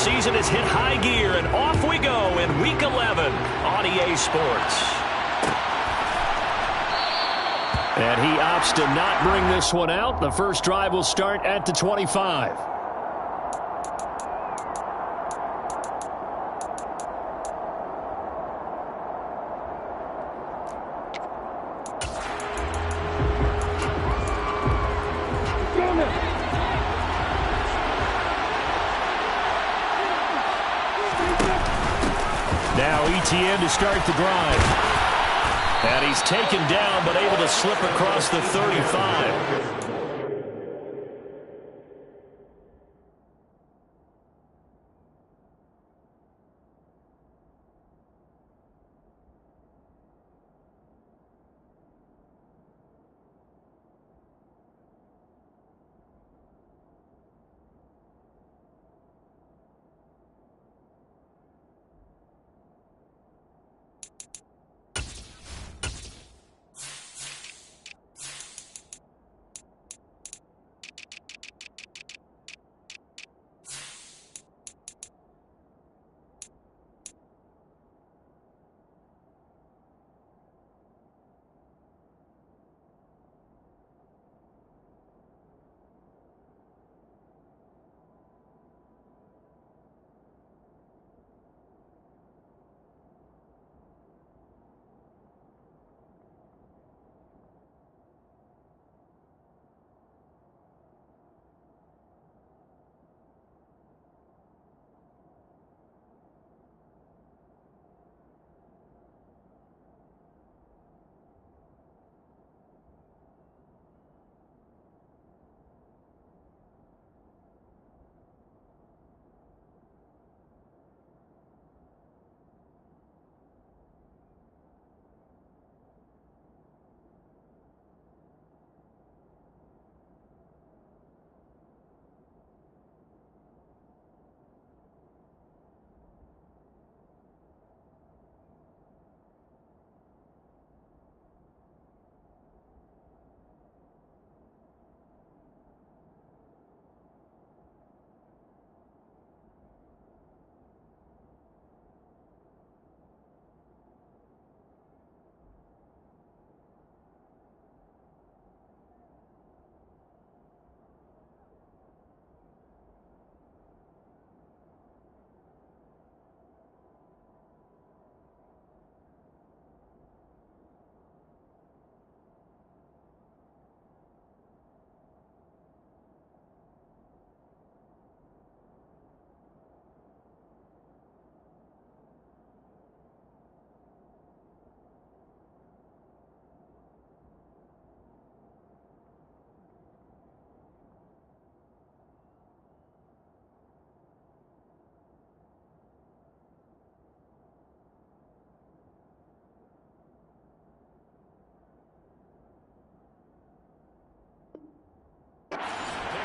season has hit high gear, and off we go in Week 11 on EA Sports. And he opts to not bring this one out. The first drive will start at the 25. Now ETN to start the drive. And he's taken down, but able to slip across the 35.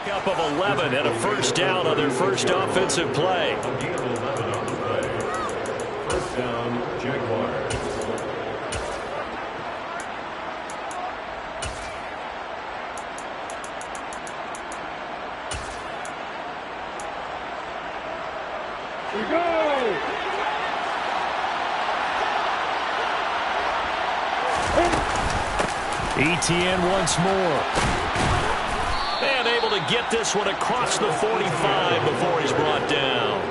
Up of 11 and a first down on their first offensive play. First down, Jaguars. Here we go! ETN once more. And able to get this one across the 45 before he's brought down.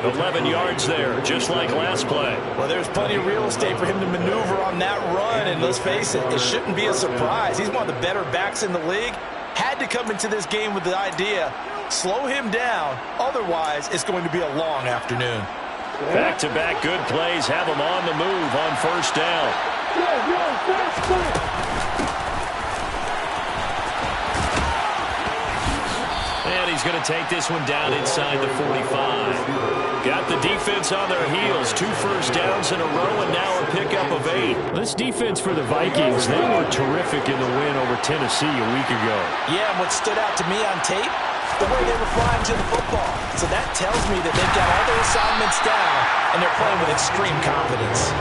11 yards there, just like last play. Well, there's plenty of real estate for him to maneuver on that run, and let's face it, it shouldn't be a surprise. He's one of the better backs in the league. Had to come into this game with the idea, slow him down, otherwise it's going to be a long afternoon. Back-to-back good plays have him on the move on first down. And he's going to take this one down inside the 45. Got the defense on their heels. 2 first downs in a row, and now a pickup of 8. This defense for the Vikings, they were terrific in the win over Tennessee a week ago. Yeah, and what stood out to me on tape, the way they were flying to the football. So that tells me that they've got all their assignments down, and they're playing with extreme confidence.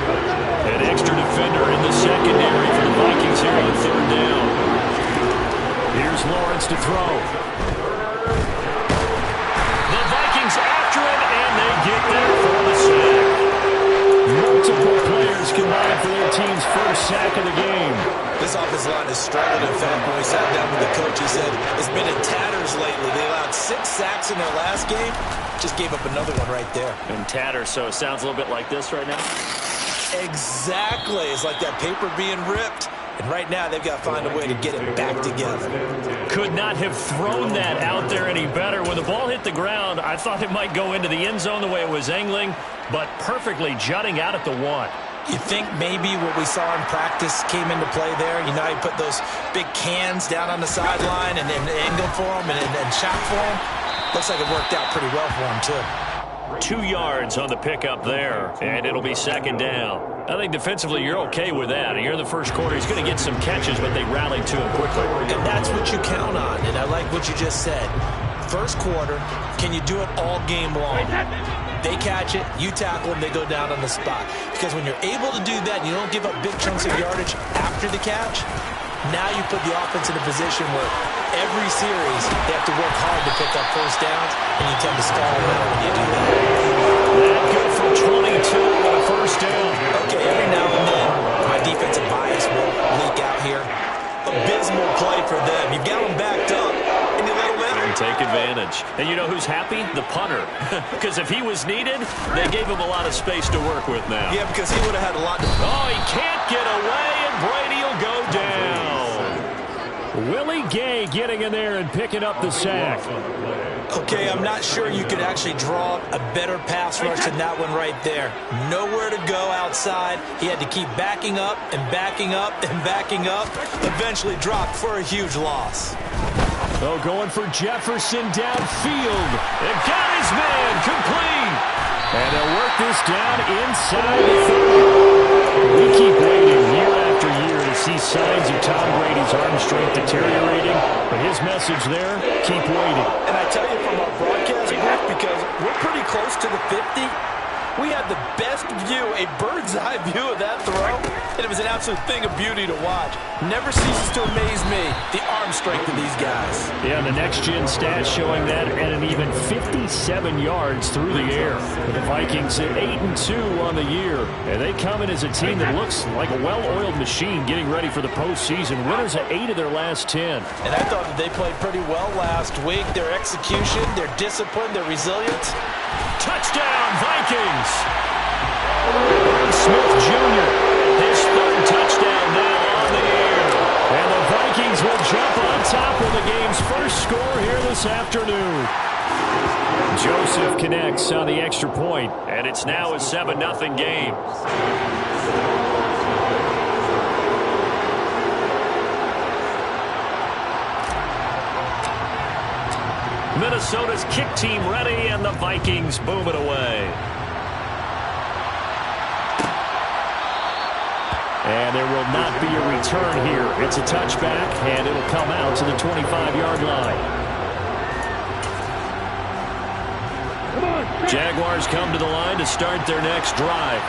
An extra defender in the secondary for the Vikings here on third down. Here's Lawrence to throw. The Vikings after him, and defensive line has struggled. In fact, when we sat down with the coach, he said it's been in tatters lately. They allowed 6 sacks in their last game. Just gave up another one right there. In tatters, so it sounds a little bit like this right now. Exactly. It's like that paper being ripped. And right now, they've got to find a way to get it back together. Could not have thrown that out there any better. When the ball hit the ground, I thought it might go into the end zone the way it was angling, but perfectly jutting out at the 1. You think maybe what we saw in practice came into play there? You know, you put those big cans down on the sideline and angle for them and shot for them. Looks like it worked out pretty well for them, too. 2 yards on the pickup there, and it'll be second down. I think defensively you're okay with that. Here in the first quarter, he's going to get some catches, but they rallied to him quickly. And that's what you count on, and I like what you just said. First quarter, can you do it all game long? They catch it, you tackle them, they go down on the spot. Because when you're able to do that and you don't give up big chunks of yardage after the catch, now you put the offense in a position where every series they have to work hard to pick up first downs, and you tend to stall them out when you do that. That good for 22 on a first down. Okay, every now and then, my defensive bias will leak out here. Abysmal play for them. You got them backed up, and you let them in. And take advantage. And you know who's happy? The punter. Because if he was needed, they gave him a lot of space to work with now. Yeah, because he would have had a lot to... Oh, he can't get away, and Brady will go down. Willie Gay getting in there and picking up the sack. Okay, I'm not sure you could actually draw a better pass rush than that one right there. Nowhere to go outside. He had to keep backing up and backing up and backing up. Eventually dropped for a huge loss. Oh, going for Jefferson downfield. And got his man complete. And they'll work this down inside the 30. We keep waiting year after year to see signs of Tom Brady's arm strength deteriorating. But his message there, keep waiting. And I tell you from our broadcast booth, because we're pretty close to the 50, we had the best view, a bird's eye view of that throw, and it was an absolute thing of beauty to watch. Never ceases to amaze me, the arm strength of these guys. Yeah, the next-gen stats showing that at an even 57 yards through the air. The Vikings at 8-2 on the year, and they come in as a team that looks like a well-oiled machine getting ready for the postseason. Winners at 8 of their last 10. And I thought that they played pretty well last week. Their execution, their discipline, their resilience. Touchdown, Vikings! Smith Jr., his 3rd touchdown now on the air. And the Vikings will jump on top of the game's first score here this afternoon. Joseph connects on the extra point, and it's now a 7-0 game. Minnesota's kick team ready, and the Vikings boom it away. And there will not be a return here. It's a touchback, and it'll come out to the 25-yard line. Jaguars come to the line to start their next drive.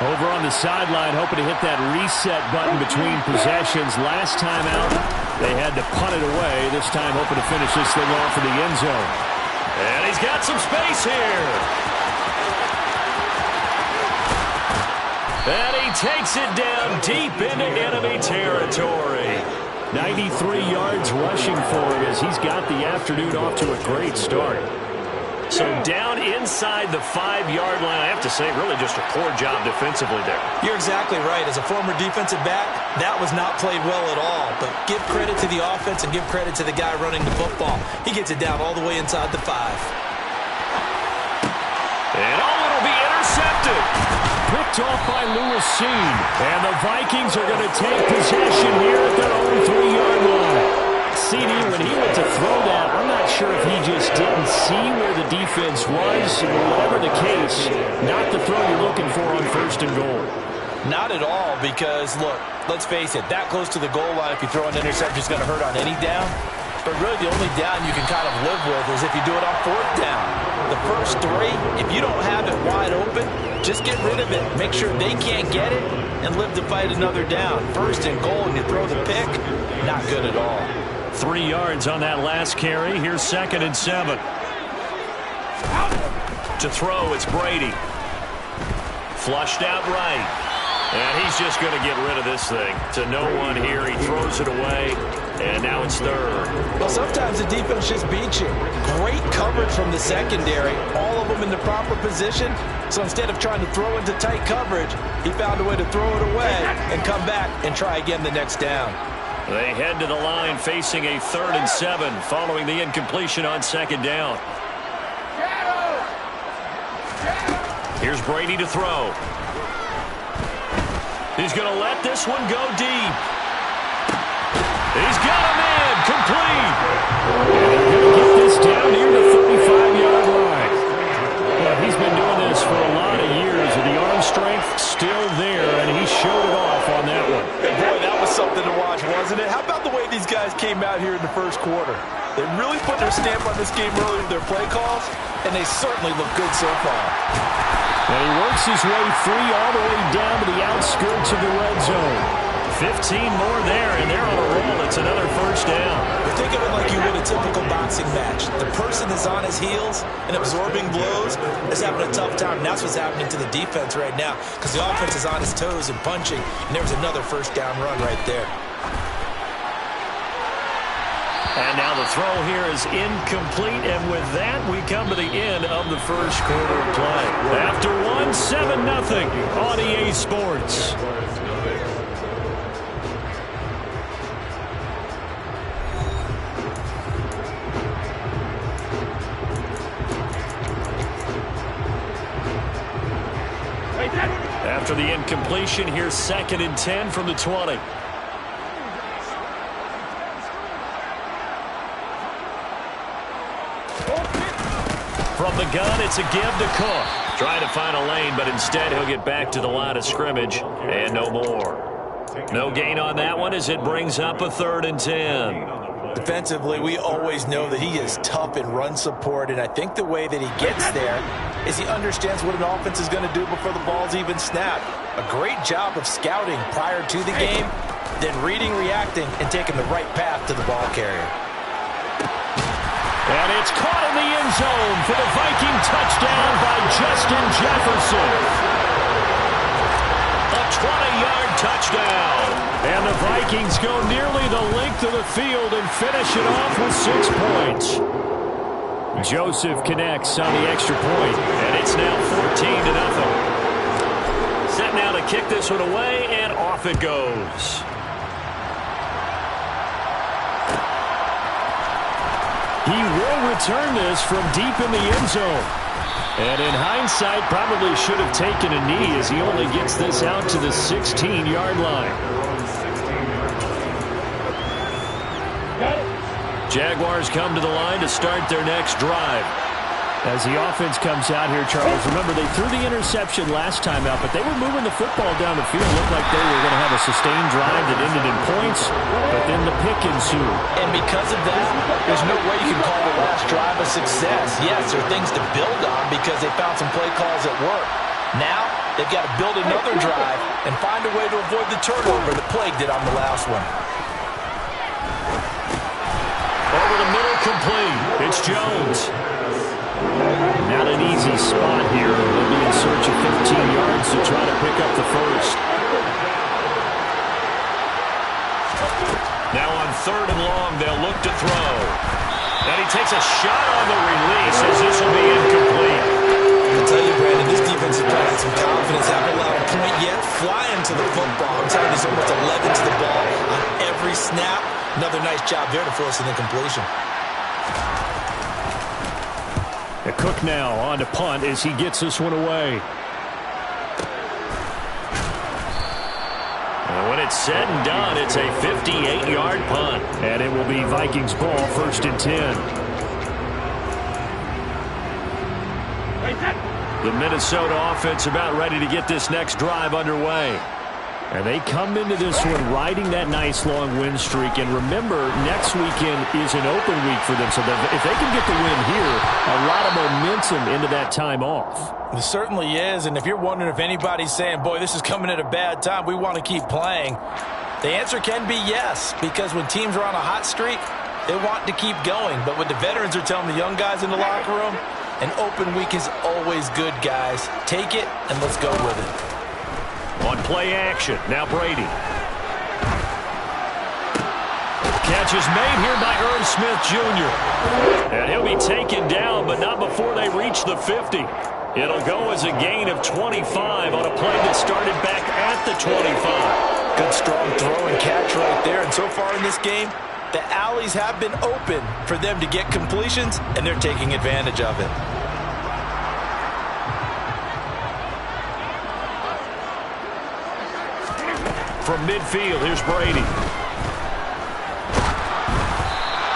Over on the sideline, hoping to hit that reset button between possessions. Last time out, they had to punt it away. This time, hoping to finish this thing off in the end zone. And he's got some space here. And he takes it down deep into enemy territory. 93 yards rushing for him as he's got the afternoon off to a great start. So down inside the 5-yard line, I have to say, really just a poor job defensively there. You're exactly right. As a former defensive back, that was not played well at all. But give credit to the offense and give credit to the guy running the football. He gets it down all the way inside the 5. And it'll be intercepted. Picked off by Lewis Seen. And the Vikings are going to take possession here at their own 3-yard line. CD, when he went to throw that, I'm not sure if he just didn't see where the defense was. Whatever the case, not the throw you're looking for on 1st and goal. Not at all, because, look, let's face it, that close to the goal line, if you throw an interception, is going to hurt on any down. But really, the only down you can kind of live with is if you do it on 4th down. The first 3, if you don't have it wide open, just get rid of it. Make sure they can't get it and live to fight another down. 1st and goal, and you throw the pick, not good at all. 3 yards on that last carry. Here's 2nd and 7. To throw, it's Brady. Flushed out right. And he's just going to get rid of this thing. To no one here. He throws it away. And now it's third. Well, sometimes the defense just beats you. Great coverage from the secondary. All of them in the proper position. So instead of trying to throw into tight coverage, he found a way to throw it away and come back and try again the next down. They head to the line facing a 3rd and 7 following the incompletion on 2nd down. Here's Brady to throw. He's going to let this one go deep. He's got a man complete. And he's going to get this down near the 35-yard line. Well, he's been doing this for a lot of years, and the arm strength still there, and he showed it off on that one. And boy, that was something to watch, wasn't it? How about the way these guys came out here in the first quarter? They really put their stamp on this game early with their play calls, and they certainly look good so far. And he works his way free all the way down to the outskirts of the red zone. 15 more there, and they're on a roll. It's another first down. But think of it like you would a typical boxing match. The person is on his heels and absorbing blows is having a tough time. And that's what's happening to the defense right now because the offense is on his toes and punching. And there's another first down run right there. And now the throw here is incomplete, and with that, we come to the end of the first quarter of play. After one, 7-0 on EA Sports. After the incompletion, here's 2nd and 10 from the 20. From the gun, it's a give to Cook. Trying to find a lane, but instead he'll get back to the line of scrimmage, and no more. No gain on that one as it brings up a 3rd and 10. Defensively, we always know that he is tough in run support, and I think the way that he gets there is he understands what an offense is going to do before the ball's even snapped. A great job of scouting prior to the game, then reading, reacting, and taking the right path to the ball carrier. And it's caught in the end zone for the Viking touchdown by Justin Jefferson. A 20-yard touchdown. And the Vikings go nearly the length of the field and finish it off with 6 points. Joseph connects on the extra point, and it's now 14-0. Set now to kick this one away, and off it goes. He will return this from deep in the end zone. And in hindsight, probably should have taken a knee as he only gets this out to the 16-yard line. Jaguars come to the line to start their next drive. As the offense comes out here, Charles, remember they threw the interception last time out, but they were moving the football down the field. It looked like they were going to have a sustained drive that ended in points, but then the pick ensued. And because of that, there's no way you can call the last drive a success. Yes, there are things to build on because they found some play calls that work. Now, they've got to build another drive and find a way to avoid the turnover that plagued it on the last one. Over the middle, complete. It's Jones. Not an easy spot here. They'll be in search of 15 yards to try to pick up the first. Now on 3rd and long, they'll look to throw. And he takes a shot on the release as this will be incomplete. I tell you, Brandon, this defense is playing some confidence. Haven't allowed a point yet. Flying to the football. I'm telling you, there's almost 11 to the ball on every snap. Another nice job there to force an incompletion. Cook now on to punt as he gets this one away. And when it's said and done, it's a 58-yard punt. And it will be Vikings ball, 1st and 10. The Minnesota offense about ready to get this next drive underway. And they come into this one riding that nice long win streak. And remember, next weekend is an open week for them. So if they can get the win here, a lot of momentum into that time off. It certainly is. And if you're wondering if anybody's saying, boy, this is coming at a bad time, we want to keep playing, the answer can be yes. Because when teams are on a hot streak, they want to keep going. But what the veterans are telling the young guys in the locker room, an open week is always good, guys. Take it and let's go with it. On play action, now Brady. Catch is made here by Irv Smith Jr. And he'll be taken down, but not before they reach the 50. It'll go as a gain of 25 on a play that started back at the 25. Good strong throw and catch right there. And so far in this game, the alleys have been open for them to get completions, and they're taking advantage of it. From midfield, here's Brady.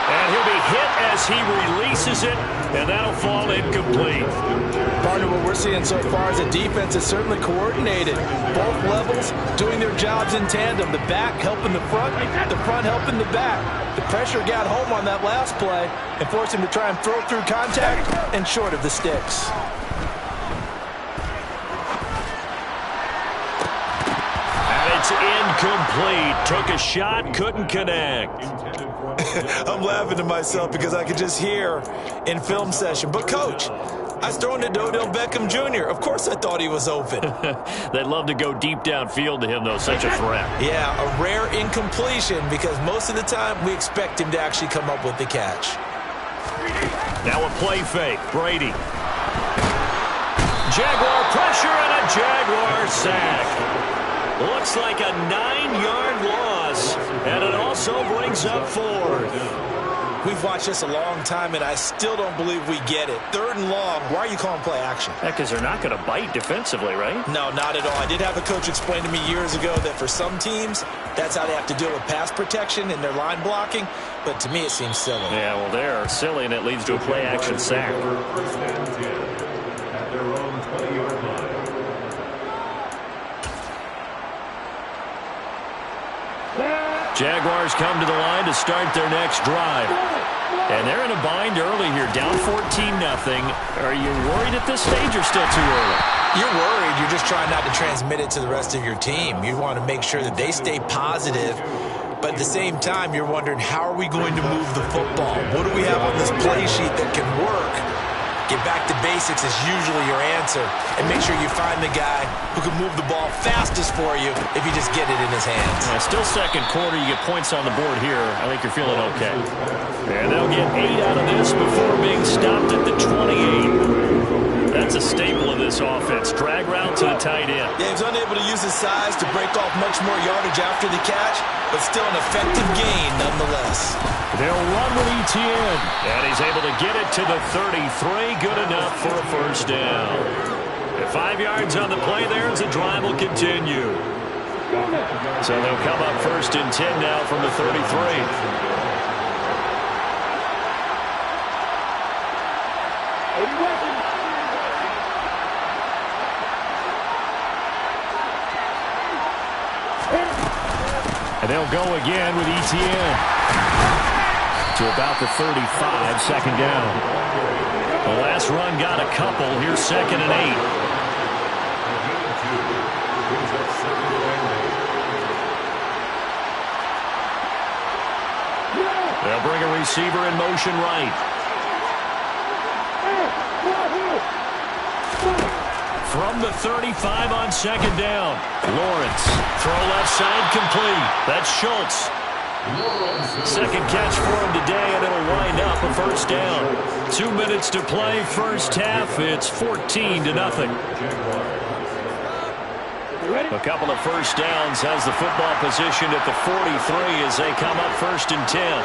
And he'll be hit as he releases it, and that'll fall incomplete. Partner, what we're seeing so far is the defense is certainly coordinated. Both levels doing their jobs in tandem. The back helping the front helping the back. The pressure got home on that last play and forced him to try and throw through contact and short of the sticks. It's incomplete. Took a shot, couldn't connect. I'm laughing to myself because I could just hear in film session. But, Coach, I was throwing to Odell Beckham Jr. Of course I thought he was open. They'd love to go deep downfield to him, though. Such a threat. Yeah, a rare incompletion because most of the time we expect him to actually come up with the catch. Now a play fake. Brady. Jaguar pressure and a Jaguar sack. Looks like a 9-yard loss, and it also brings up 4th. We've watched this a long time, and I still don't believe we get it. 3rd and long, why are you calling play action? Because they're not going to bite defensively, right? No, not at all. I did have a coach explain to me years ago that for some teams, that's how they have to deal with pass protection and their line blocking, but to me it seems silly. Yeah, well, they're silly, and it leads to a play action sack. First and 10 at their own 20-yard line. Jaguars come to the line to start their next drive. And they're in a bind early here, down 14-0. Are you worried at this stage or still too early? You're worried. You're just trying not to transmit it to the rest of your team. You want to make sure that they stay positive. But at the same time, you're wondering, how are we going to move the football? What do we have on this play sheet that can work? Get back to basics is usually your answer. And make sure you find the guy who can move the ball fastest for you if you just get it in his hands. Yeah, still second quarter. You get points on the board here. I think you're feeling okay. And they'll get 8 out of this before being stopped at the 28. That's a staple of this offense. Drag route to the tight end. Yeah, he's unable to use his size to break off much more yardage after the catch, but still an effective gain nonetheless. They'll run with Etienne, and he's able to get it to the 33. Good enough for a first down. At 5 yards on the play there as the drive will continue. So they'll come up first and 10 now from the 33. And they'll go again with Etienne. To about the 35, second down. The last run got a couple. Here's 2nd and 8. They'll bring a receiver in motion right. From the 35 on 2nd down. Lawrence. Throw left side complete. That's Schultz. Second catch for him today, and it'll wind up a first down. 2 minutes to play, first half. It's 14-0. A couple of first downs has the football positioned at the 43 as they come up first and 10.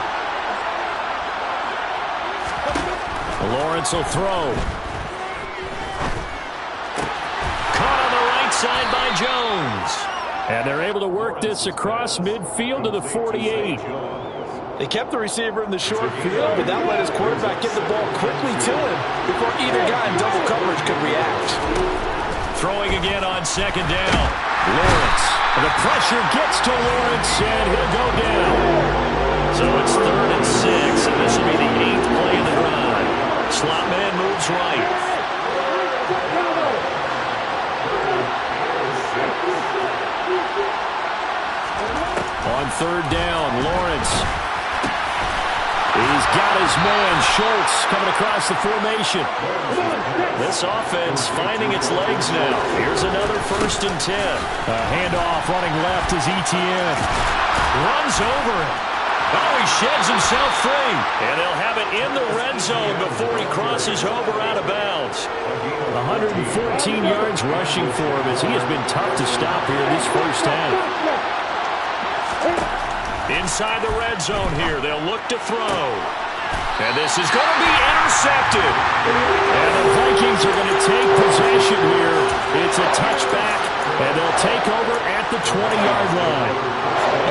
Lawrence will throw. Caught on the right side by Jones. And they're able to work this across midfield to the 48. They kept the receiver in the short field, but that let his quarterback get the ball quickly to him before either guy in double coverage could react. Throwing again on 2nd down. Lawrence. The pressure gets to Lawrence, and he'll go down. So it's 3rd and 6, and this will be the 8th play of the drive. Slot man moves right. On 3rd down, Lawrence. He's got his man, Schultz, coming across the formation. This offense finding its legs now. Here's another 1st and 10. A handoff running left is Etienne. Runs over it. Oh, he sheds himself free. And they'll have it in the red zone before he crosses over out of bounds. 114 yards rushing for him as he has been tough to stop here this first half. Inside the red zone here, they'll look to throw. And this is going to be intercepted. And the Vikings are going to take possession here. It's a touchback, and they'll take over at the 20-yard line.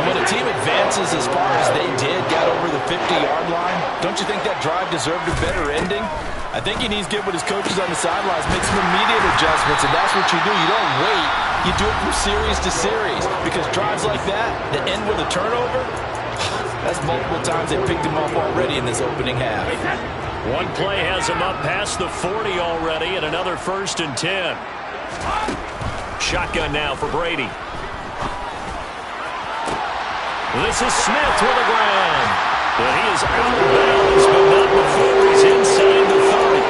And when a team advances as far as they did, got over the 50-yard line, don't you think that drive deserved a better ending? I think he needs to get with his coaches on the sidelines, make some immediate adjustments, and that's what you do. You don't wait. You do it from series to series, because drives like that end with a turnover, that's multiple times they picked him off already in this opening half. One play has him up past the 40 already, and another 1st and 10. Shotgun now for Brady. This is Smith with the ground. But he is out of bounds, but not before he's inside the 30.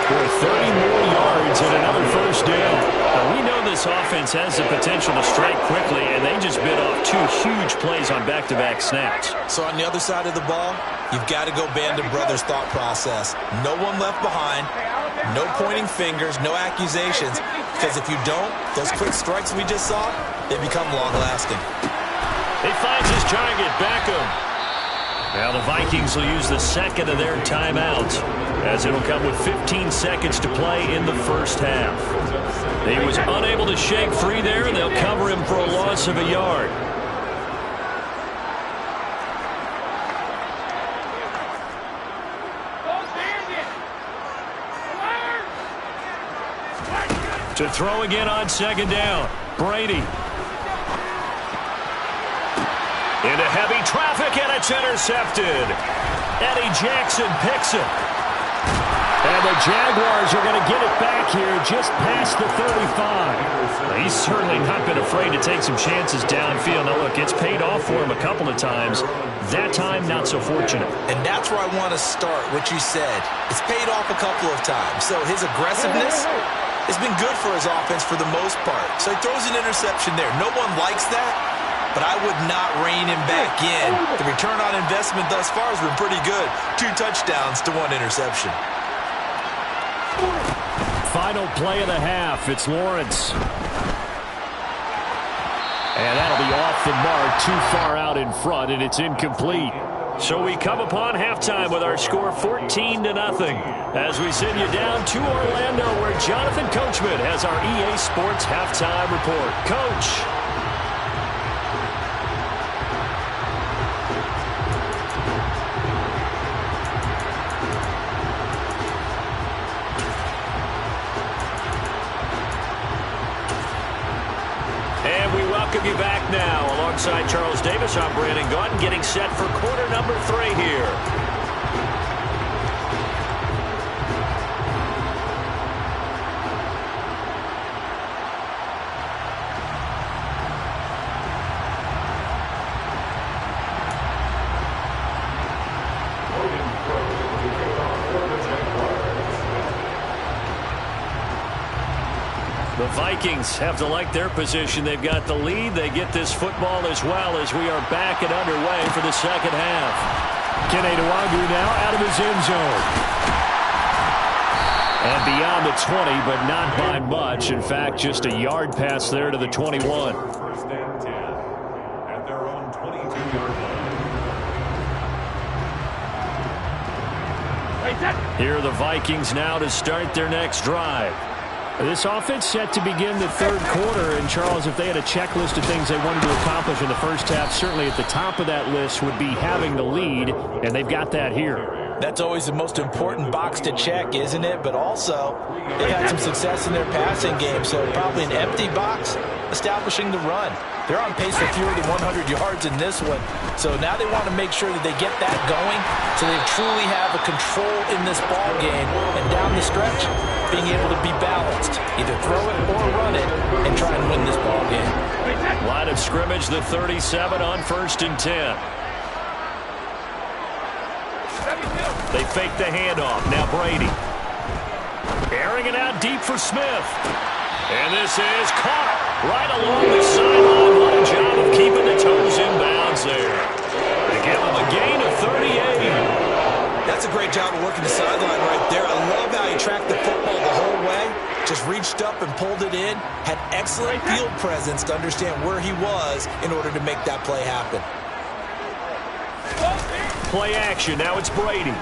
For 30 more yards and another 1st down. Now, we know this offense has the potential to strike quickly, and they just bit off 2 huge plays on back-to-back snaps. So on the other side of the ball, you've got to go Band of Brothers thought process. No one left behind, no pointing fingers, no accusations, because if you don't, those quick strikes we just saw, they become long-lasting. He finds his target, Beckham. Now the Vikings will use the second of their timeouts, as it'll come with 15 seconds to play in the first half. He was unable to shake free there, and they'll cover him for a loss of a yard. To throw again on 2nd down, Brady. Into heavy traffic, and it's intercepted. Eddie Jackson picks it. And the Jaguars are going to get it back here just past the 35. He's certainly not been afraid to take some chances downfield. Now, look, it's paid off for him a couple of times. That time, not so fortunate. And that's where I want to start, what you said. It's paid off a couple of times. So his aggressiveness has been good for his offense for the most part. So he throws an interception there. No one likes that, but I would not rein him back in. The return on investment thus far has been pretty good. 2 touchdowns to 1 interception. Final play of the half. It's Lawrence. And that'll be off the mark, too far out in front, and it's incomplete. So we come upon halftime with our score 14-0 as we send you down to Orlando, where Jonathan Coachman has our EA Sports halftime report. Coach. Welcome you back now. Alongside Charles Davis, I'm Brandon Gaudin, getting set for quarter number 3 here. The Vikings have to like their position. They've got the lead. They get this football as well as we are back and underway for the second half. Kene Nwangwu now out of his end zone. And beyond the 20, but not by much. In fact, just a yard pass there to the 21. First and 10 at their own 22-yard line. Here are the Vikings now to start their next drive. This offense set to begin the 3rd quarter. And, Charles, if they had a checklist of things they wanted to accomplish in the first half, certainly at the top of that list would be having the lead, and they've got that here. That's always the most important box to check, isn't it? But also, they've had some success in their passing game, so probably an empty box establishing the run. They're on pace for fewer than 100 yards in this one. So now they want to make sure that they get that going so they truly have a control in this ball game. And down the stretch, being able to be balanced. Either throw it or run it and try and win this ball game. Line of scrimmage, the 37 on 1st and 10. They fake the handoff. Now Brady. Airing it out deep for Smith. And this is caught right along the sideline. What a job of keeping the toes in bounds there. They give him a gain of 38. That's a great job of working the sideline right there. I love how he tracked the football the whole way. Just reached up and pulled it in. Had excellent field presence to understand where he was in order to make that play happen. Play action. Now it's Brady.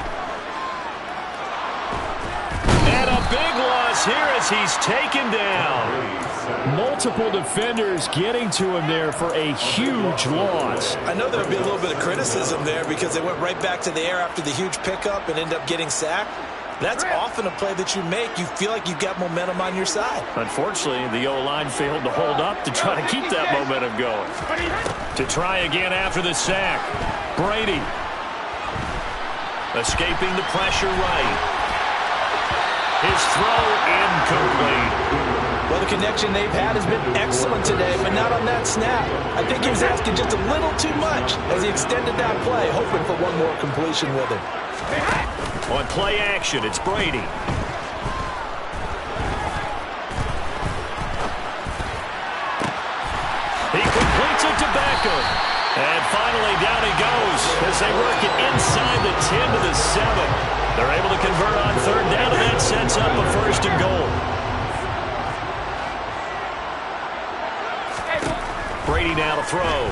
And a big loss here as he's taken down. Multiple defenders getting to him there for a huge loss. I know there'll be a little bit of criticism there because they went right back to the air after the huge pickup and ended up getting sacked. That's often a play that you make. You feel like you've got momentum on your side. Unfortunately, the O-line failed to hold up to try to keep that momentum going. To try again after the sack. Brady. Escaping the pressure right. His throw incomplete. Well, the connection they've had has been excellent today, but not on that snap. I think he was asking just a little too much as he extended that play, hoping for one more completion with it. On play action, it's Brady. He completes it to Beckham. And finally, down he goes as they work it inside the 10 to the 7. They're able to convert on third down, and that sets up a first and goal. Brady now to throw.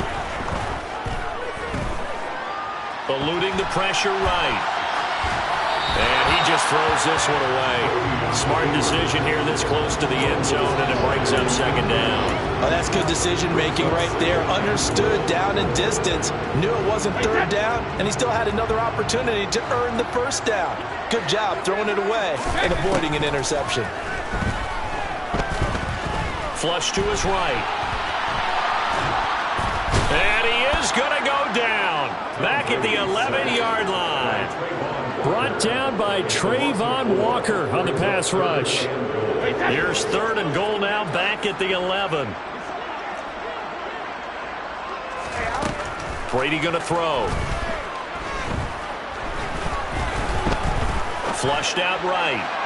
Eluding the pressure right. And he just throws this one away. Smart decision here this close to the end zone, and it brings up second down. Oh, that's good decision-making right there. Understood down and distance. Knew it wasn't third down, and he still had another opportunity to earn the first down. Good job throwing it away and avoiding an interception. Flush to his right. And he is going to go down. Back at the 11-yard line. Brought down by Trayvon Walker on the pass rush. Here's third and goal now, back at the 11. Brady going to throw. Flushed out right.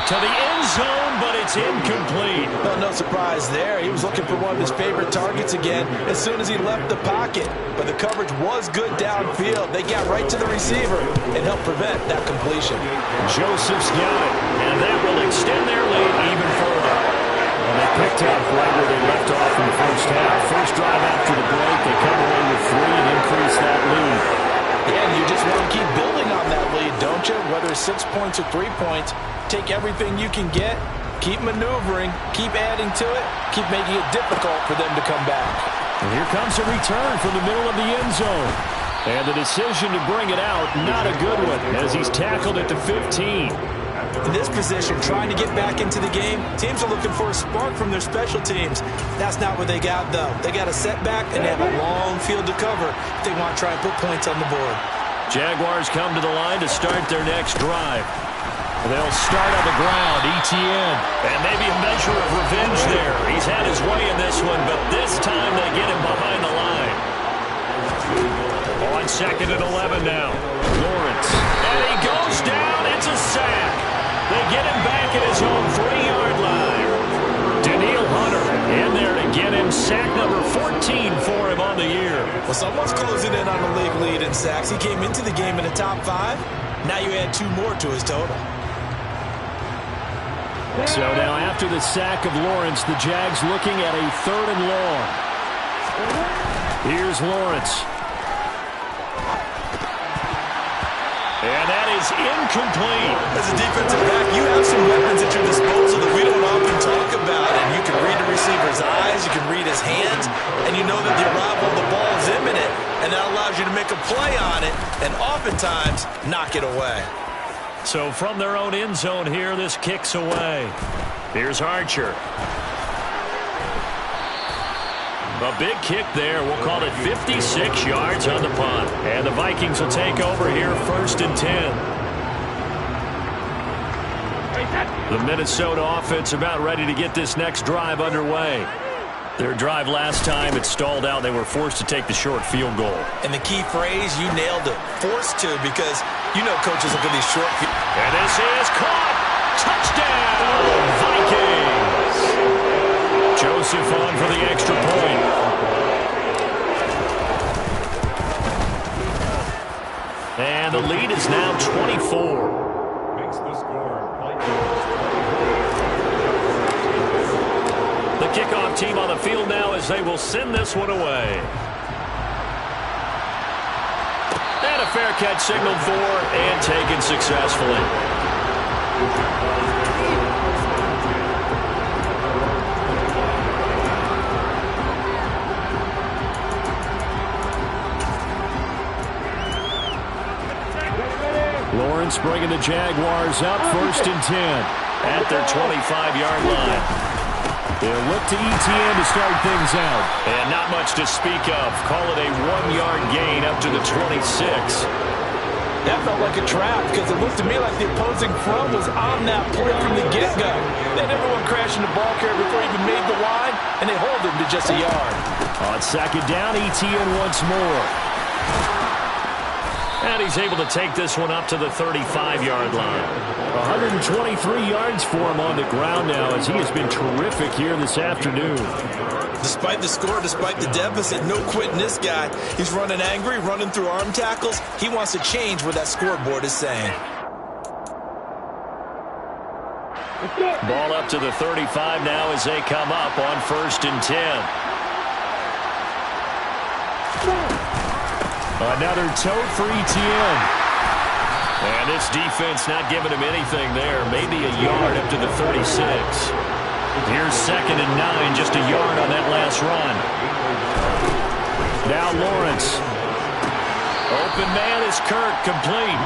To the end zone, but it's incomplete. Well, no surprise there. He was looking for one of his favorite targets again as soon as he left the pocket. But the coverage was good downfield. They got right to the receiver and helped prevent that completion. Joseph's got it, and that will extend their lead even further. And they picked up right where they left off in the first half. First drive after the break, they come away with 3 and increase that lead. Yeah, and you just want to keep building on that lead, don't you? Whether it's 6 points or 3 points, take everything you can get, keep maneuvering, keep adding to it, keep making it difficult for them to come back. And here comes a return from the middle of the end zone. And the decision to bring it out, not a good one, as he's tackled at the 15. In this position, trying to get back into the game, teams are looking for a spark from their special teams. That's not what they got, though. They got a setback, and they have a long field to cover if they want to try and put points on the board. Jaguars come to the line to start their next drive. They'll start on the ground, ETN. And maybe a measure of revenge there. He's had his way in this one, but this time they get him behind the line. On second and 11 now. Lawrence. And he goes down. It's a sack. They get him back at his own 3-yard line. Daniil Hunter in there to get him sack number 14 for him on the year. Well, someone's closing in on the league lead in sacks. He came into the game in the top 5. Now you add 2 more to his total. So now after the sack of Lawrence, the Jags looking at a 3rd and long. Here's Lawrence. And that is incomplete. As a defensive back, you have some weapons at your disposal that we don't often talk about. And you can read the receiver's eyes, you can read his hands, and you know that the arrival of the ball is imminent. And that allows you to make a play on it and oftentimes knock it away. So from their own end zone here, this kicks away. Here's Archer. A big kick there. We'll call it 56 yards on the punt. And the Vikings will take over here 1st and 10. The Minnesota offense about ready to get this next drive underway. Their drive last time, it stalled out. They were forced to take the short field goal. And the key phrase, you nailed it. Forced to, because You know coaches look at these short field. And this is caught. Touchdown, Vikings. Joseph on for the extra point. And the lead is now 24. Makes the score. The kickoff team on the field now as they will send this one away. And a fair catch signaled for and taken successfully. Lawrence bringing the Jaguars up 1st and 10 at their 25-yard line. They'll look to ETN to start things out. And not much to speak of. Call it a 1-yard gain up to the 26. That felt like a trap because it looked to me like the opposing front was on that play from the get-go. They had everyone crashing the ball carrier before he even made the line, and they hold him to just a yard. On 2nd down, ETN once more. And he's able to take this one up to the 35-yard line. 123 yards for him on the ground now as he has been terrific here this afternoon. Despite the score, despite the deficit, no quitting this guy. He's running angry, running through arm tackles. He wants to change what that scoreboard is saying. Ball up to the 35 now as they come up on 1st and 10. Another tote for ETN. And this defense not giving him anything there. Maybe a yard up to the 36. Here's 2nd and 9, just a yard on that last run. Now Lawrence. Open man is Kirk, complete.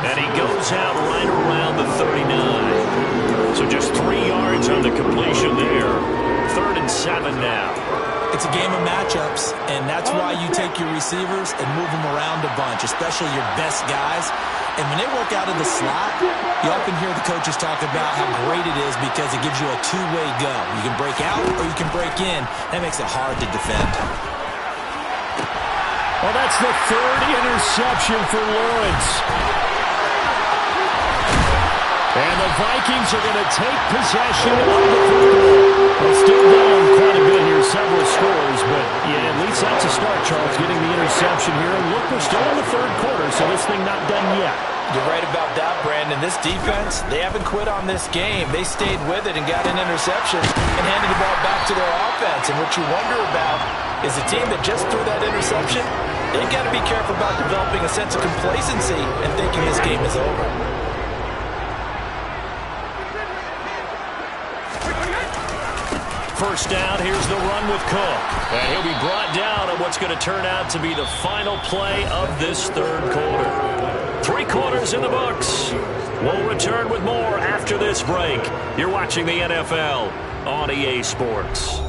And he goes out right around the 39. So just 3 yards on the completion there. 3rd and 7 now. It's a game of matchups, and that's why you take your receivers and move them around a bunch, especially your best guys. And when they work out of the slot, you often hear the coaches talk about how great it is because it gives you a two-way go. You can break out or you can break in. That makes it hard to defend. Well, that's the 3rd interception for Lawrence. And the Vikings are going to take possession of the football. It's still down quite a bit here, several scores, but yeah, at least that's a start, Charles, getting the interception here. And look, we're still in the 3rd quarter, so this thing not done yet. You're right about that, Brandon. This defense, they haven't quit on this game. They stayed with it and got an interception and handed the ball back to their offense. And what you wonder about is a team that just threw that interception, they've got to be careful about developing a sense of complacency and thinking this game is over. First down, here's the run with Cook. And he'll be brought down on what's going to turn out to be the final play of this 3rd quarter. 3 quarters in the books. We'll return with more after this break. You're watching the NFL on EA Sports.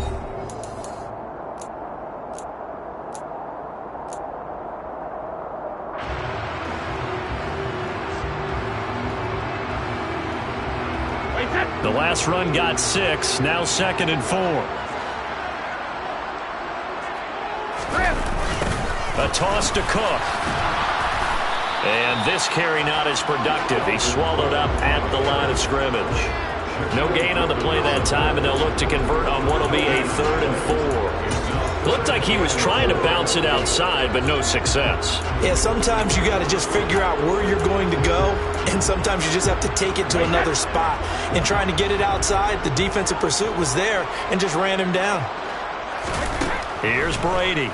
The last run got 6, now 2nd and 4. A toss to Cook. And this carry not as productive. He swallowed up at the line of scrimmage. No gain on the play that time, and they'll look to convert on what will be a 3rd and 4. Looked like he was trying to bounce it outside, but no success. Yeah, sometimes you got to just figure out where you're going to go, and sometimes you just have to take it to another spot. And trying to get it outside, the defensive pursuit was there and just ran him down. Here's Brady.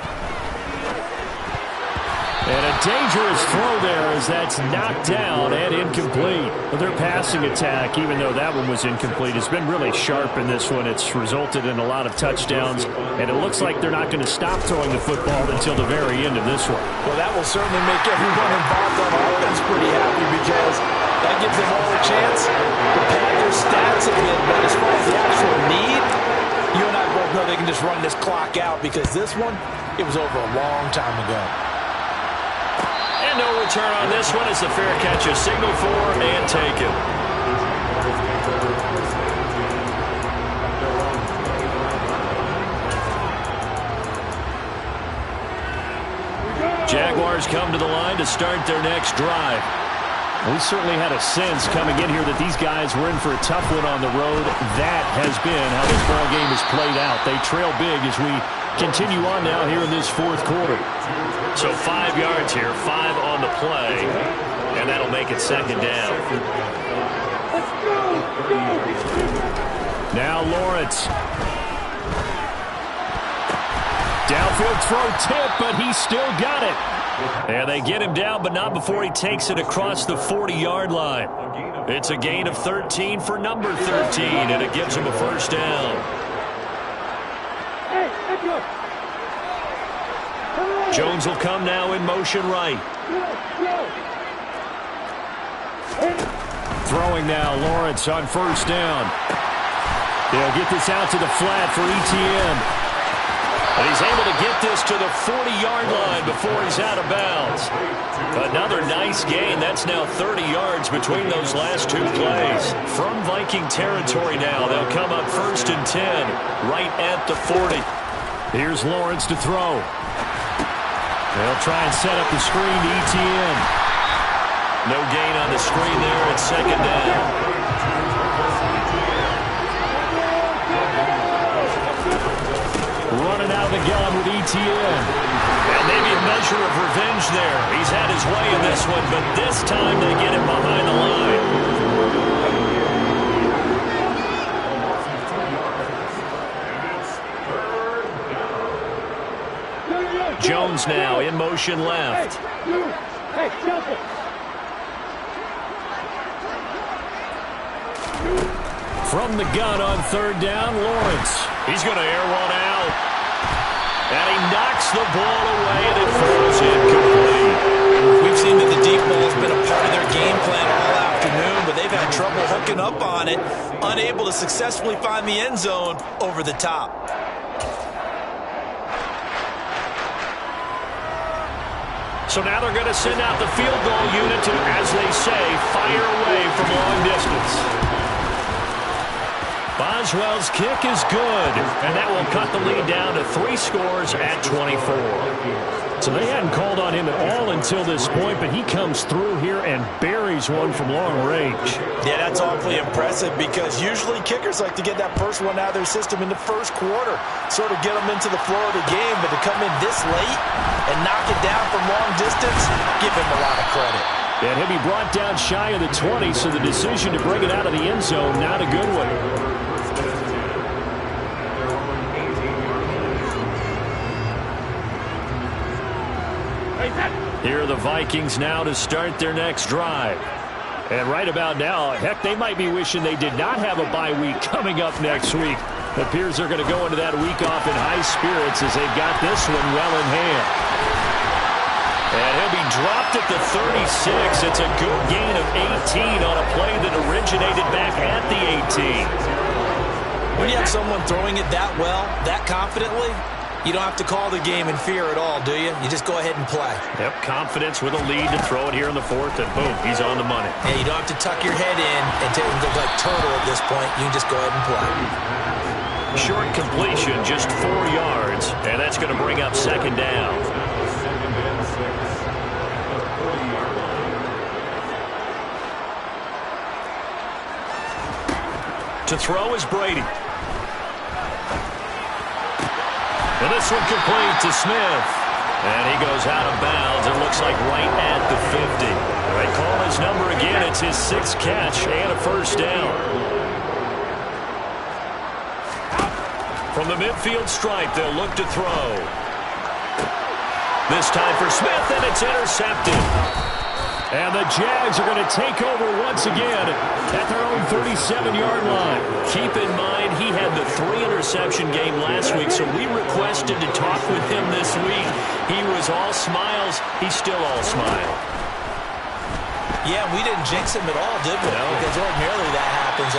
And a dangerous throw there as that's knocked down and incomplete. Well, their passing attack, even though that one was incomplete, has been really sharp in this one. It's resulted in a lot of touchdowns, and it looks like they're not going to stop throwing the football until the very end of this one. Well, that will certainly make everyone involved on offense pretty happy because that gives them all a chance to pad their stats a bit. But as far as the actual need, you and I both know they can just run this clock out because this one, it was over a long time ago. No return on this one as the fair catch is signaled for and taken. Jaguars come to the line to start their next drive. We certainly had a sense coming in here that these guys were in for a tough one on the road. That has been how this ball game has played out. They trail big as we continue on now here in this fourth quarter. So 5 yards here, 5 on the play, and that'll make it second down. Now Lawrence. Downfield throw tip, but he still got it. And they get him down, but not before he takes it across the 40-yard line. It's a gain of 13 for number 13, and it gives him a first down. Jones will come now in motion right. Throwing now, Lawrence on first down. They'll get this out to the flat for ETN. And he's able to get this to the 40-yard line before he's out of bounds. Another nice gain. That's now 30 yards between those last two plays. From Viking territory now, they'll come up 1st and 10, right at the 40. Here's Lawrence to throw. They'll try and set up the screen to ETN. No gain on the screen there. It's second down. Running out of the gun with ETN. And maybe a measure of revenge there. He's had his way in this one, but this time they get him behind the line. Jones now in motion left. From the gun on 3rd down, Lawrence. He's going to air one out. And he knocks the ball away, and it falls incomplete. We've seen that the deep ball has been a part of their game plan all afternoon, but they've had trouble hooking up on it, unable to successfully find the end zone over the top. So now they're going to send out the field goal unit to, as they say, fire away from long distance. Boswell's kick is good, and that will cut the lead down to 3 scores at 24. So they hadn't called on him at all until this point, but he comes through here and buries one from long range. Yeah, that's awfully impressive because usually kickers like to get that first one out of their system in the first quarter, sort of get them into the flow of the game, but to come in this late and knock it down from long distance, give him a lot of credit. And he'll be brought down shy of the 20, so the decision to bring it out of the end zone, not a good one. Here are the Vikings now to start their next drive. And right about now, heck, they might be wishing they did not have a bye week coming up next week. It appears they're going to go into that week off in high spirits as they've got this one well in hand. And he'll be dropped at the 36. It's a good gain of 18 on a play that originated back at the 18. When you have someone throwing it that well, that confidently, you don't have to call the game in fear at all, do you? You just go ahead and play. Yep, confidence with a lead to throw it here in the 4th, and boom, he's on the money. Hey, you don't have to tuck your head in and go like turtle at this point. You can just go ahead and play. Short completion, just 4 yards, and that's going to bring up second down. To throw is Brady. And this one complete to Smith. And he goes out of bounds. It looks like right at the 50. They call his number again. It's his 6th catch and a first down. From the midfield stripe, they'll look to throw. This time for Smith, and it's intercepted. And the Jags are going to take over once again at their own 37-yard line. Keep in mind, he had the 3-interception game last week, so we requested to talk with him this week. He was all smiles. He's still all smile. Yeah, we didn't jinx him at all, did we? No. Because ordinarily that happens.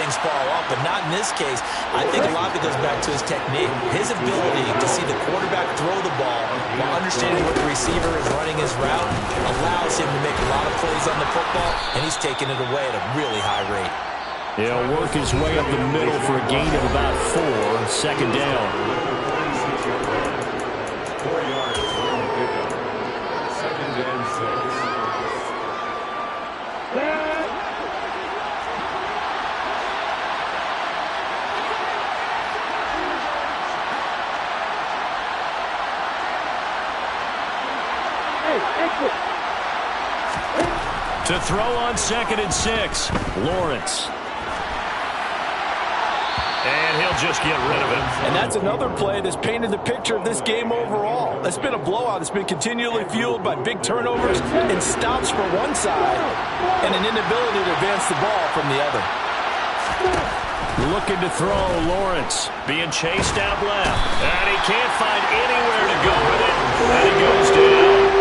Things fall off, but not in this case. I think a lot of it goes back to his technique. His ability to see the quarterback throw the ball while understanding what the receiver is running his route allows him to make a lot of plays on the football, and he's taking it away at a really high rate. He'll work his way up the middle for a gain of about 4, second down. 4 yards. Second and 6. To throw on 2nd and 6, Lawrence. And he'll just get rid of it. And that's another play that's painted the picture of this game overall. It's been a blowout. It's been continually fueled by big turnovers and stops for one side and an inability to advance the ball from the other. Looking to throw, Lawrence. Being chased out left. And he can't find anywhere to go with it. And he goes down.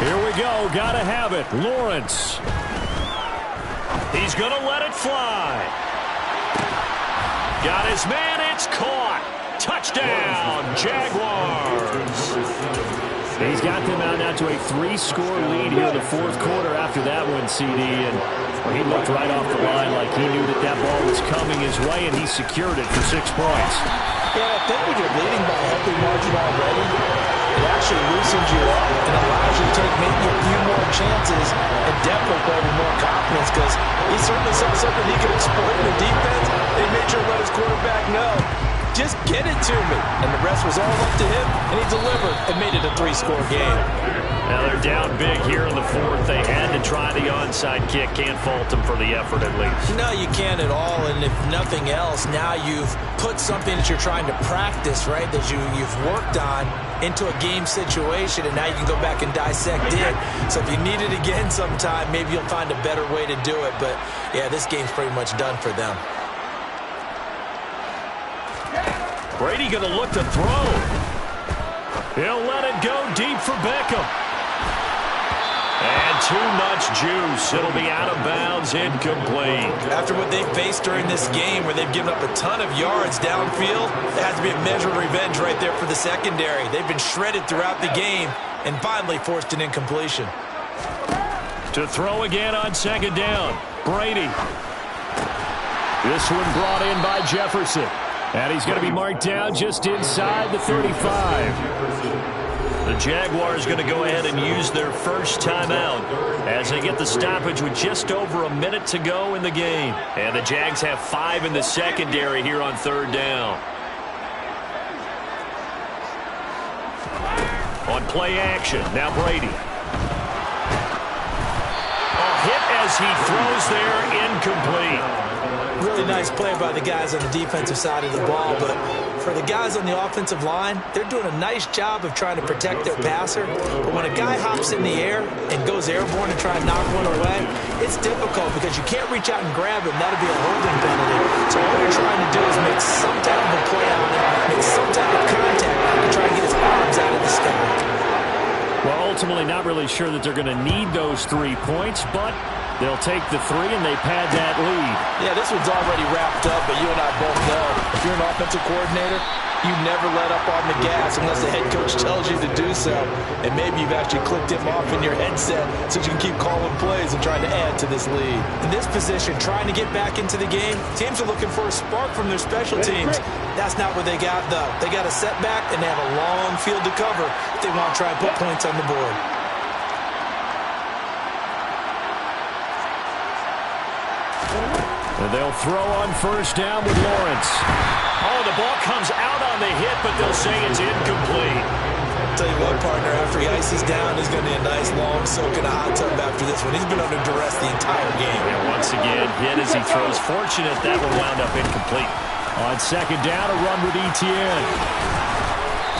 Here we go. Gotta have it. Lawrence. He's going to let it fly. Got his man. It's caught. Touchdown, Jaguars. He's got them out now to a 3-score lead here in the 4th quarter after that one, CD. And he looked right off the line like he knew that ball was coming his way, and he secured it for 6 points. Yeah, I think when you're leading by a healthy margin already, it actually loosens you up and allows you to take maybe a few more chances and definitely play with more confidence, because he certainly saw something he could exploit in the defense, and he made sure to let his quarterback know, just get it to me. And the rest was all up to him, and he delivered and made it a 3-score game. Now they're down big here in the 4th. They had to try the onside kick. Can't fault them for the effort at least. No, you can't at all. And if nothing else, now you've put something that you're trying to practice, right, that you've worked on into a game situation, and now you can go back and dissect it. So if you need it again sometime, maybe you'll find a better way to do it. But, yeah, this game's pretty much done for them. Brady going to look to throw. He'll let it go deep for Beckham. And too much juice. It'll be out of bounds, incomplete. After what they faced during this game, where they've given up a ton of yards downfield, there has to be a measure of revenge right there for the secondary. They've been shredded throughout the game and finally forced an incompletion. To throw again on 2nd down, Brady. This one brought in by Jefferson. And he's going to be marked down just inside the 35. The Jaguars going to go ahead and use their first timeout as they get the stoppage with just over a minute to go in the game. And the Jags have 5 in the secondary here on 3rd down. On play action, now Brady. A hit as he throws there, incomplete. Really nice play by the guys on the defensive side of the ball, but for the guys on the offensive line, they're doing a nice job of trying to protect their passer. But when a guy hops in the air and goes airborne and try to knock one away, it's difficult because you can't reach out and grab him. That'll be a holding penalty. So all you're trying to do is make some type of a play on him, make some type of contact to try to get his arms out of the sky. Well, ultimately not really sure that they're going to need those 3 points, but they'll take the 3 and they pad that lead. Yeah, this one's already wrapped up, but you and I both know if you're an offensive coordinator, you never let up on the gas unless the head coach tells you to do so. And maybe you've actually clicked him off in your headset so you can keep calling plays and trying to add to this lead. In this position, trying to get back into the game, teams are looking for a spark from their special teams. That's not what they got, though. They got a setback, and they have a long field to cover if they want to try and put points on the board. And they'll throw on 1st down with Lawrence. Oh, the ball comes out on the hit, but they'll say it's incomplete. I'll tell you what, partner, after he ices down, there's going to be a nice long soak in a hot tub after this one. He's been under duress the entire game. And once again, hit as he throws. Fortunate that one wound up incomplete. On 2nd down, a run with Etienne.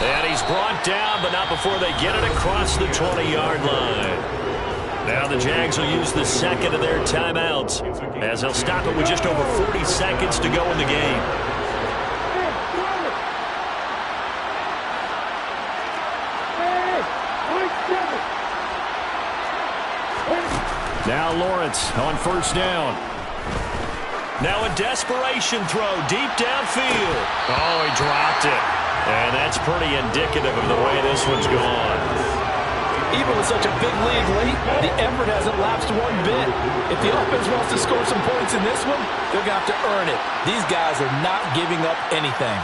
And he's brought down, but not before they get it across the 20-yard line. Now the Jags will use the 2nd of their timeouts as they'll stop it with just over 40 seconds to go in the game. Now Lawrence on 1st down. Now a desperation throw deep downfield. Oh, he dropped it. And that's pretty indicative of the way this one's gone. Even with such a big lead late, the effort hasn't lapsed one bit. If the offense wants to score some points in this one, they're going to have to earn it. These guys are not giving up anything.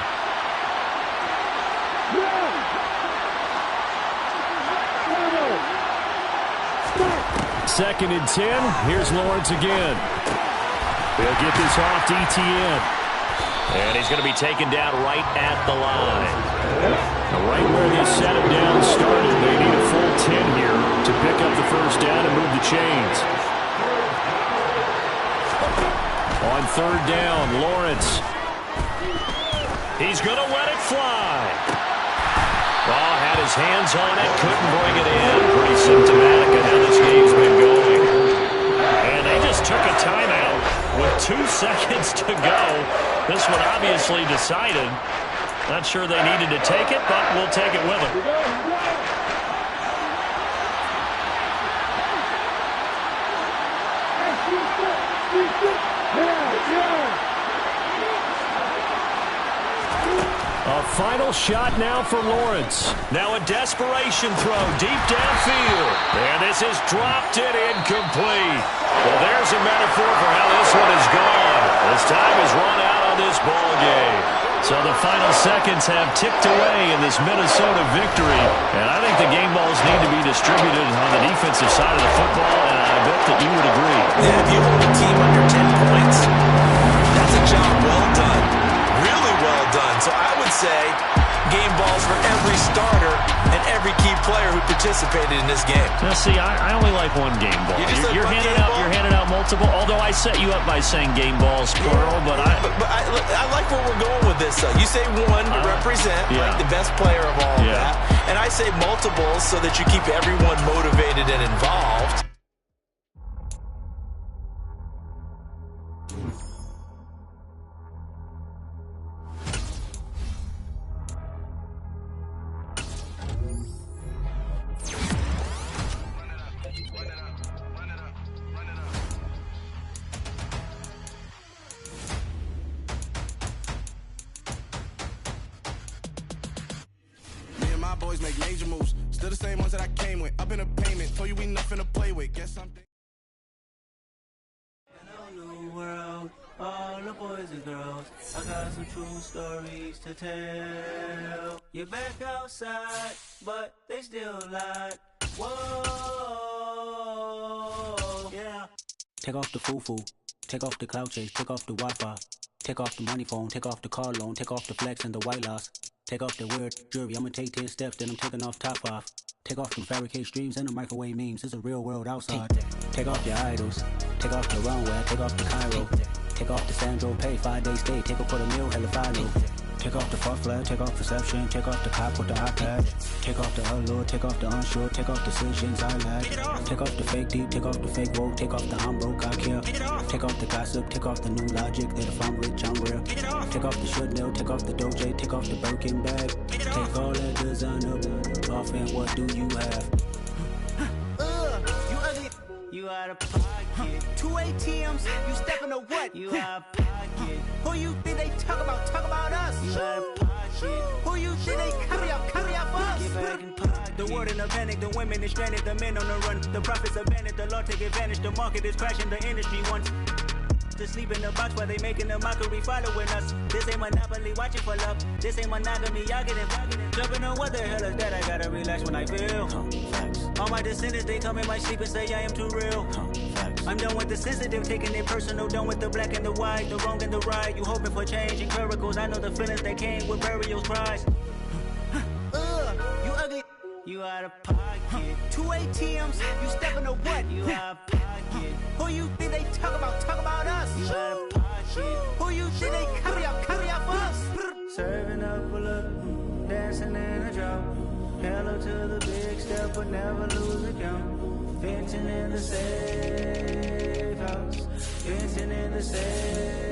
Second and 10. Here's Lawrence again. They'll get this off to Etienne. And he's going to be taken down right at the line. Right where they set him down started. They need a full 10 here to pick up the first down and move the chains. On third down, Lawrence. He's going to let it fly. Well, had his hands on it, couldn't bring it in. Pretty symptomatic of how this game's been going. And they just took a timeout with 2 seconds to go. This one obviously decided. Not sure they needed to take it, but we'll take it with them. A final shot now for Lawrence. Now a desperation throw deep downfield. And this is dropped it incomplete. Well, there's a metaphor for how this one is gone. As time has run out on this ball game. So the final seconds have ticked away in this Minnesota victory. And I think the game balls need to be distributed on the defensive side of the football, and I bet that you would agree. Yeah, if you hold a team under 10 points, that's a job well done. Really well done. So I would say game balls for every starter and every key player who participated in this game. Now, see, I only like one game ball. You're handing out multiple, although I set you up by saying game balls, plural, but I like where we're going with this. You say one to represent, like the best player of all of that, and I say multiples so that you keep everyone motivated and involved. Boys make major moves. Still the same ones that I came with. Up in a payment. Told you we nothing to play with. Guess something. New world, all the boys and girls. I got some true stories to tell. You're back outside, but they still lie. Whoa, yeah. Take off the foo-foo. Take off the cloud chase. Take off the Wi-Fi. Take off the money phone. Take off the car loan. Take off the flex and the white loss. Take off the weird jewelry, I'ma take 10 steps, then I'm taking off top 5. Take off the fabricated streams and the microwave memes, it's a real world outside. Take off your idols, take off the runway, take off the Cairo. Take off the Sandro Pay, 5-day stay, take a quarter meal, hella follow. Take off the far flag, take off perception, take off the cop with the iPad. Take off the allure, take off the unsure, take off decisions I lack. Take off the fake deep, take off the fake woke, take off the I'm broke, I care. Take off the gossip, take off the new logic that if I'm rich, I'm real. Take off the should know, take off the Doge, take off the Birkin bag. Take all that designer off and what do you have? You ugly. You out of pocket. 2 ATMs, you stepping to what? You out of pocket. Who you think they talk about? Talk about us. You out of pocket. Who you think they carry up for us? Get back in pocket. The world in a panic, the women is stranded, the men on the run. The profits abandoned, the law take advantage. The market is crashing, the industry wants to sleep in the box while they making a mockery following us. This ain't Monopoly, watching for love. This ain't monogamy, y'all getting jumping on what the hell is that? I gotta relax when I feel. All my descendants, they come in my sleep and say I am too real. I'm done with the sensitive, taking it personal. Done with the black and the white, the wrong and the right. You hoping for change and miracles. I know the feelings that came with burial cries. You ugly. You out of pocket. 2 ATMs, you stepping to what? You out of pocket. Who you think they talk about? Talk about us. You out of pocket. Who you think they carry up for us? Serving up a look, dancing in a drop. Hello to the big step, but never lose a count. Venting in the safe house. Venting in the safe.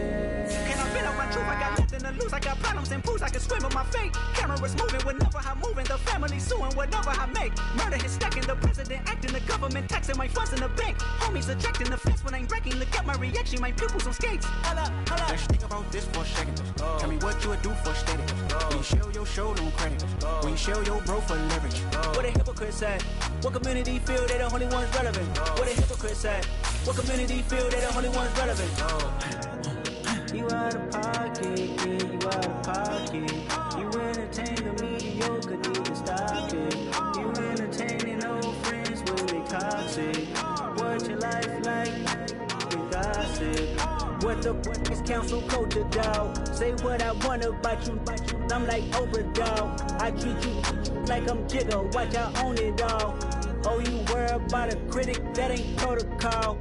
And I've been around truth, I got nothing to lose. I got problems and pools, I can swim with my fate. Cameras moving whenever I'm moving. The family suing whatever I make. Murder is stacking, the president acting, the government taxing my funds in the bank. Homies ejecting the fence when I'm breaking. Look at my reaction, my pupils on skates. Holla, holla. Let's think about this for a second. Tell me what you would do for status. When you show your show, no credit. When you show your bro for leverage. What a hypocrite said. What community feel they the only ones relevant? What a hypocrite said. What community feel they the only ones relevant? You out of pocket, yeah, you out of pocket. You entertain the mediocre, need to stop it. You entertaining old friends when they toxic. What your life like? You gossip. What the is council culture, dog? Say what I want about you, I'm like overdog. I treat you like I'm Jigga, watch I own it all. Oh, you worry about a critic, that ain't protocol.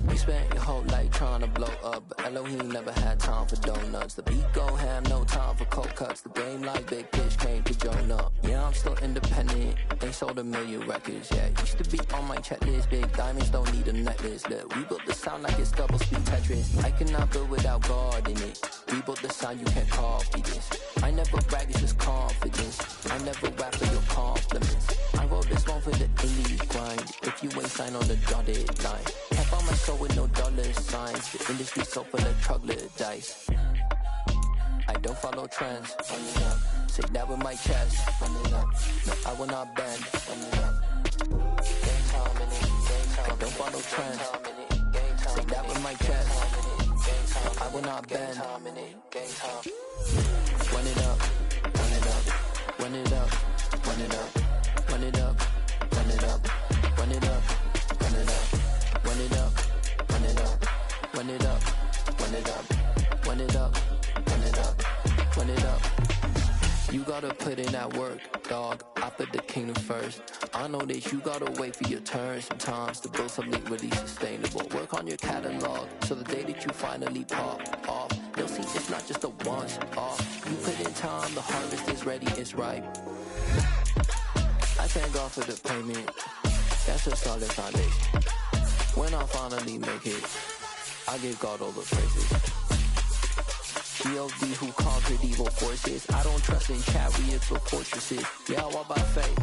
You spent your whole life trying to blow up, but Elohim never had time for donuts. The beat go ham, no time for cold cuts. The game like Big Fish came to join up. Yeah, I'm still independent, ain't sold a million records. Yeah, used to be on my checklist. Big diamonds don't need a necklace. Look, we built the sound like it's double speed Tetris. I cannot build without God in it. We built the sound, you can't copy this. I never brag, it's just confidence. I never rap for your compliments. I wrote this one for the indie grind. If you ain't signed on the dotted line, can't find my soul with no dollar signs. The industry so full of troglodytes. I don't follow trends. Say that with my chest. No, I will not bend. I don't follow trends. Say that with my chest. I will not bend. Run it up, run it up, run it up, run it up, run it up, run it up, run it up, run it up, run it up, run it up, run it up, run it up, run it up, run it up, run it up. You gotta put in that work, dog. I put the kingdom first. I know that you gotta wait for your turn sometimes to build something really sustainable. Work on your catalog so the day that you finally pop off, they'll see it's not just a once off. You put in time, the harvest is ready, it's ripe. I thank God for the payment. That's a solid foundation. When I finally make it, I give God all the praises. G.O.D. who conquered evil forces. I don't trust in chariots or fortresses. Yeah, I walk by faith.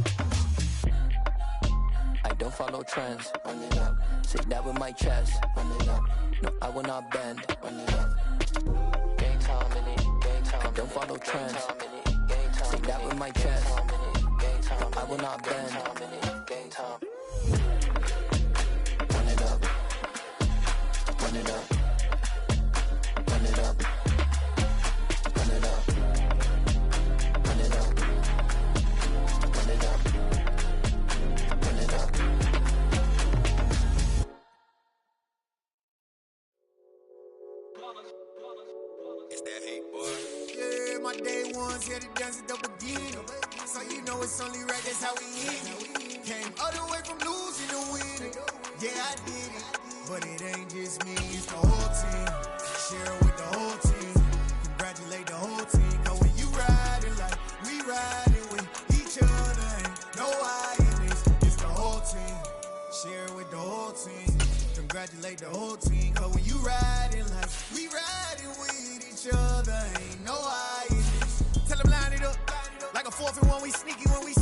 I don't follow trends. Run it up. Say that with my chest. Run it up. No, I will not bend. Run it up. Game time in it. Game time. I don't follow trends. Say that with my chest. I will not bend. Game time. Run it up. Run it up. Run it up. Run it up. Run it up. Run it up. Run it up. It's that hate, boy. Yeah, my day ones here to dance it up again. So you know it's only right, that's how we end. Came all the way from losing to winning. Yeah, I did it, but it ain't just me, it's the whole team. Share it with the whole team. Congratulate the whole team. Cause when you riding like we riding with each other, ain't no I in this. It's the whole team. Share it with the whole team. Congratulate the whole team. Cause when you riding like we riding with each other, ain't no I in this. Tell them line it up. Like a 4th and 1, we sneaky when we